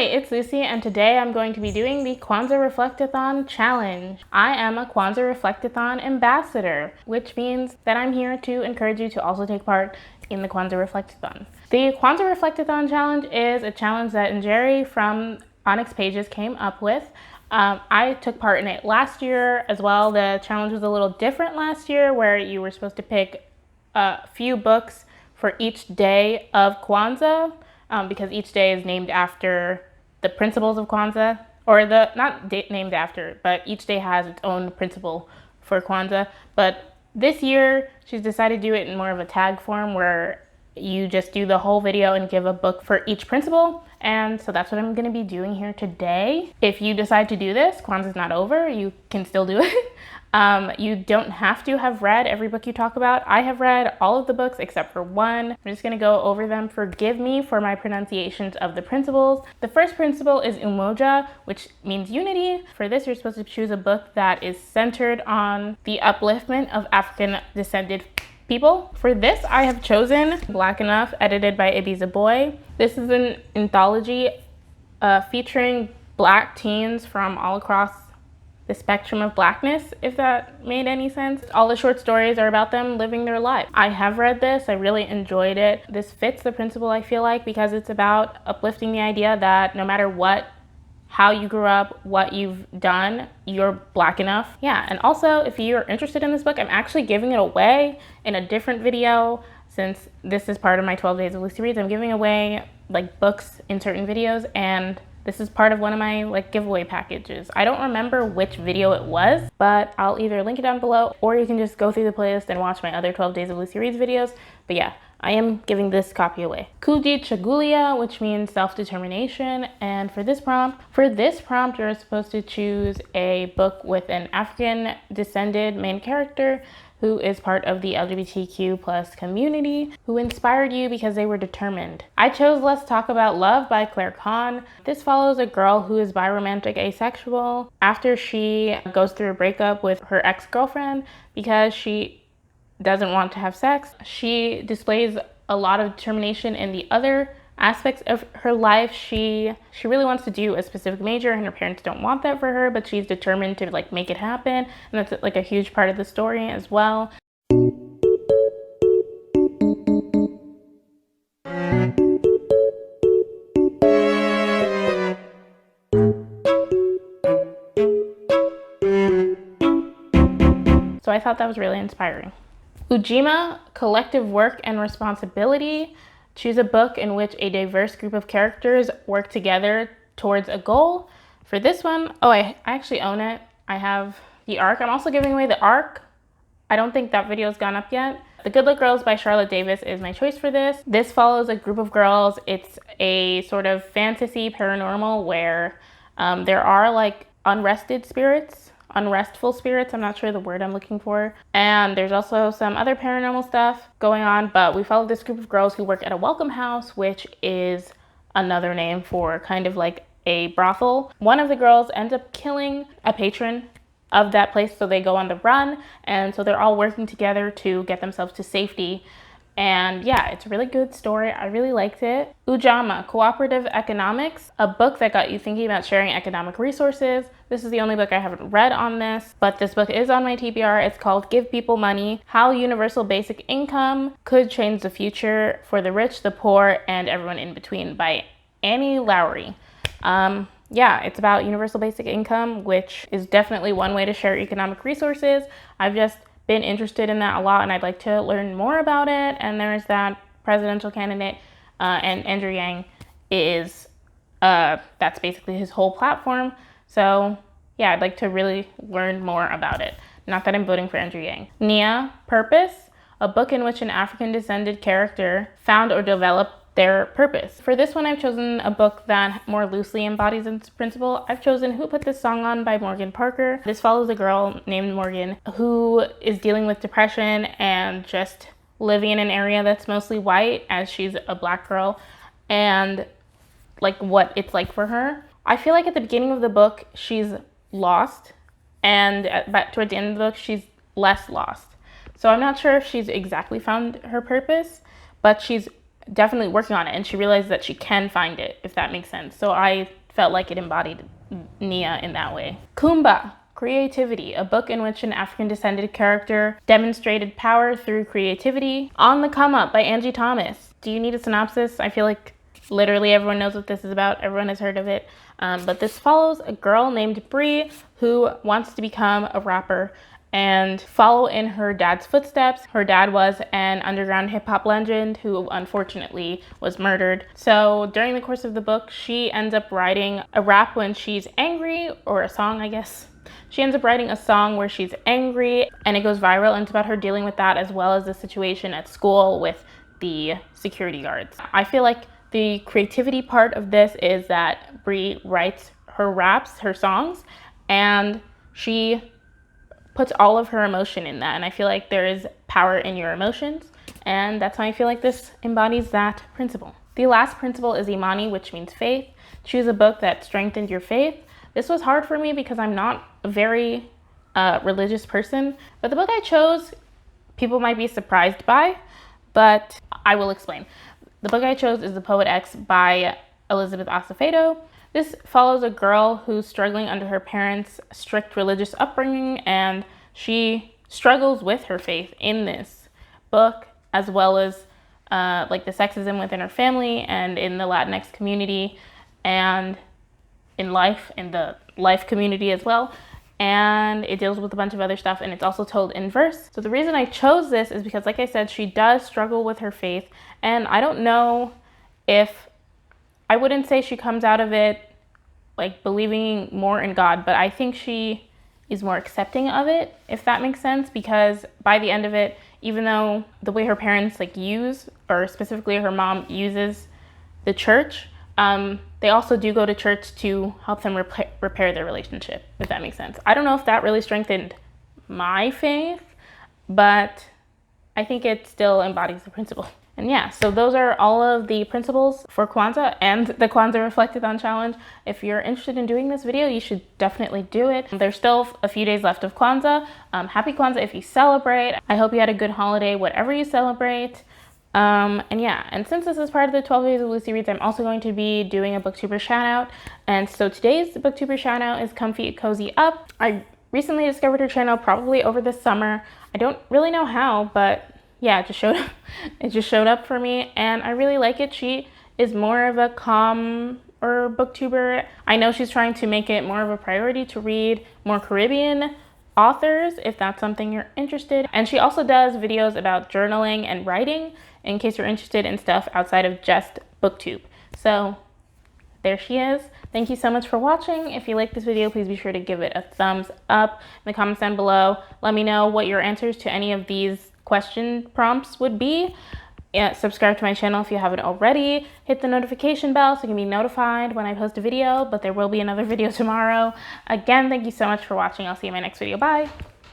Hi, it's Lucy, and today I'm going to be doing the Kwanzaa Reflect-A-Thon challenge. I am a Kwanzaa Reflect-A-Thon ambassador, which means that I'm here to encourage you to also take part in the Kwanzaa Reflect-A-Thon. The Kwanzaa Reflect-A-Thon challenge is a challenge that Njeri from Onyx Pages came up with. I took part in it last year as well. The challenge was a little different last year, where you were supposed to pick a few books for each day of Kwanzaa. Because each day is named after the principles of Kwanzaa, or named after, but each day has its own principle for Kwanzaa. But this year, she's decided to do it in more of a tag form, where you just do the whole video and give a book for each principle. And so that's what I'm gonna be doing here today. If you decide to do this, Kwanzaa's not over, you can still do it. You don't have to have read every book you talk about. I have read all of the books except for one. I'm just gonna go over them. Forgive me for my pronunciations of the principles. The first principle is Umoja, which means unity. For this, you're supposed to choose a book that is centered on the upliftment of African descended people. For this, I have chosen Black Enough, edited by Ibiza Boy. This is an anthology featuring Black teens from all across the spectrum of Blackness, if that made any sense. All the short stories are about them living their life. I have read this, I really enjoyed it. This fits the principle, I feel like, because it's about uplifting the idea that no matter how you grew up, what you've done, you're Black enough. Yeah, and also if you're interested in this book, I'm actually giving it away in a different video. Since this is part of my 12 days of Lucy Reads, I'm giving away like books in certain videos, and this is part of one of my giveaway packages. I don't remember which video it was, but I'll either link it down below, or you can just go through the playlist and watch my other 12 days of Lucy Reads videos. But yeah, I am giving this copy away. Kujichagulia, which means self-determination. And for this prompt, you're supposed to choose a book with an African descended main character who is part of the LGBTQ plus community, who inspired you because they were determined. I chose Let's Talk About Love by Claire Kahn. This follows a girl who is biromantic asexual after she goes through a breakup with her ex-girlfriend because she doesn't want to have sex. She displays a lot of determination in the other aspects of her life. She really wants to do a specific major, and her parents don't want that for her, but she's determined to make it happen, and that's a huge part of the story as well. So I thought that was really inspiring. Ujima, collective work and responsibility. Choose a book in which a diverse group of characters work together towards a goal. For this one, I actually own it. I have the ARC. I'm also giving away the ARC. I don't think that video's gone up yet. The Good Luck Girls by Charlotte Davis is my choice for this. This follows a group of girls. It's a sort of fantasy paranormal where there are unrestful spirits, I'm not sure the word I'm looking for. And there's also some other paranormal stuff going on, but we follow this group of girls who work at a welcome house, which is another name for kind of like a brothel. One of the girls ends up killing a patron of that place, so they go on the run, and so they're all working together to get themselves to safety. And yeah, it's a really good story. I really liked it. Ujamaa, Cooperative Economics, a book that got you thinking about sharing economic resources. This is the only book I haven't read on this, but this book is on my TBR. It's called Give People Money: How Universal Basic Income Could Change the Future for the Rich, the Poor, and Everyone in Between by Annie Lowry. Yeah, it's about universal basic income, which is definitely one way to share economic resources. I've just been interested in that a lot, and I'd like to learn more about it. And there's that presidential candidate, and Andrew Yang is, that's basically his whole platform. So yeah, I'd like to really learn more about it. Not that I'm voting for Andrew Yang. Nia, Purpose, a book in which an African descended character found or developed their purpose. For this one, I've chosen a book that more loosely embodies this principle. I've chosen Who Put This Song On by Morgan Parker. This follows a girl named Morgan who is dealing with depression and just living in an area that's mostly white, as she's a Black girl, and what it's like for her. I feel like at the beginning of the book, she's lost, and towards the end of the book, she's less lost. So I'm not sure if she's exactly found her purpose, but she's definitely working on it, and she realized that she can find it, if that makes sense. So I felt like it embodied Nia in that way. Kumba, Creativity, a book in which an African-descended character demonstrated power through creativity. On the Come Up by Angie Thomas. Do you need a synopsis? I feel like literally everyone knows what this is about. Everyone has heard of it. But this follows a girl named Bree who wants to become a rapper and follow in her dad's footsteps. Her dad was an underground hip-hop legend who unfortunately was murdered. So during the course of the book, she ends up writing a rap when she's angry, or a song, I guess. She ends up writing a song where she's angry, and it goes viral, and it's about her dealing with that, as well as the situation at school with the security guards. I feel like the creativity part of this is that Bree writes her raps, her songs, and she puts all of her emotion in that. And I feel like there is power in your emotions, and that's why I feel like this embodies that principle. The last principle is Imani, which means faith. Choose a book that strengthened your faith. This was hard for me because I'm not a very religious person, but the book I chose, people might be surprised by, but I will explain. The book I chose is The Poet X by Elizabeth Acevedo. This follows a girl who's struggling under her parents' strict religious upbringing, and she struggles with her faith in this book, as well as like the sexism within her family and in the Latinx community, and in the life community as well. And it deals with a bunch of other stuff, and it's also told in verse. So the reason I chose this is because, like I said, she does struggle with her faith, and I don't know if, I wouldn't say she comes out of it like believing more in God, but I think she is more accepting of it, if that makes sense, because by the end of it, even though the way her parents like use, or specifically her mom uses the church, they also do go to church to help them repair their relationship, if that makes sense. I don't know if that really strengthened my faith, but I think it still embodies the principle. And yeah, so those are all of the principles for Kwanzaa and the Kwanzaa Reflect-A-Thon challenge. If you're interested in doing this video, you should definitely do it. There's still a few days left of Kwanzaa. Happy Kwanzaa if you celebrate. I hope you had a good holiday, whatever you celebrate. And yeah, and since this is part of the 12 days of Lucy Reads, I'm also going to be doing a booktuber shout out. And so today's booktuber shout out is Comfy Cozy Up. I recently discovered her channel, probably over the summer. I don't really know how, but yeah, it just showed up for me, and I really like it. She is more of a calm or booktuber. I know she's trying to make it more of a priority to read more Caribbean authors, if that's something you're interested. And she also does videos about journaling and writing, in case you're interested in stuff outside of just booktube. So there she is. Thank you so much for watching. If you like this video, please be sure to give it a thumbs up. In the comments down below, let me know what your answers to any of these question prompts would be. Subscribe to my channel if you haven't already. Hit the notification bell so you can be notified when I post a video, but there will be another video tomorrow. Again, thank you so much for watching. I'll see you in my next video. Bye.